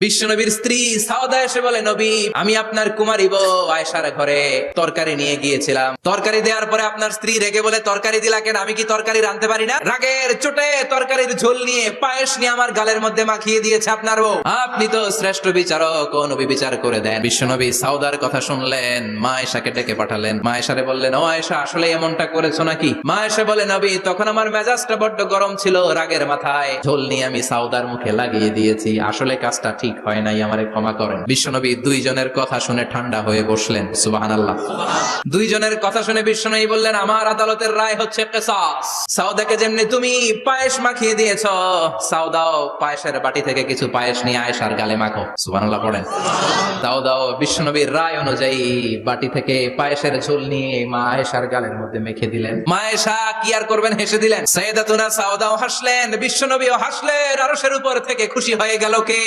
বিশ্বনবীর স্ত্রী সাউদা এসে বলে, নবী, আমি আপনার কুমারী বউ আয়েশার ঘরে তরকারি নিয়ে গিয়েছিলাম। তরকারি দেওয়ার পরে আপনার স্ত্রী রেগে বলে, তরকারি দিলা কেন? আমি কি তরকারি রাঁধতে পারি না? রাগের চোটে তরকারির ঝোল নিয়ে পায়েস নিয়ে আমার গালের মধ্যে মাখিয়ে দিয়েছে আপনার বউ। আপনি তো শ্রেষ্ঠ বিচারক, ও নবী বিচার করে দেন। বিশ্বনবী সাউদার কথা শুনলেন, মা আয়েশাকে ডেকে পাঠালেন। মা আয়েশারে বললেন, ও আয়েশা, আসলে এমনটা করেছো নাকি? মা আয়েশা বলে, নবী, তখন আমার মেজাজটা বড্ড গরম ছিল, রাগের মাথায় ঝোল নিয়ে আমি সাউদার মুখে লাগিয়ে দিয়েছি। আসলে কাজটা ঠিক হয় নাই, আমারে ক্ষমা করেন। বিশ্বনবী দুইজনের কথা শুনে ঠান্ডা হয়ে বসলেন। সুবহানাল্লাহ। দুইজনের কথা শুনে বিশ্বনবী বললেন, আমার আদালতের রায় হচ্ছে কিসাস। সাউদাকে যেমনি তুমি পায়েস মাখিয়ে দিয়েছো, সাউদাও পায়েসের বাটি থেকে কিছু পায়েস নিয়ে আয়েশার গালে মাখো। সুবহানাল্লাহ পড়েন। সাউদাও বিশ্বনবীর রায় অনুযায়ী বাটি থেকে পায়েসের ঝোল নিয়ে মা আয়েশার গালের মধ্যে মেখে দিলেন। মা আয়েশা কি আর করবেন, হেসে দিলেন। সাইয়েদাতুনা সাউদাও হাসলেন, বিশ্বনবীও হাসলেন। আরশের উপর থেকে খুশি হয়ে গেল কে?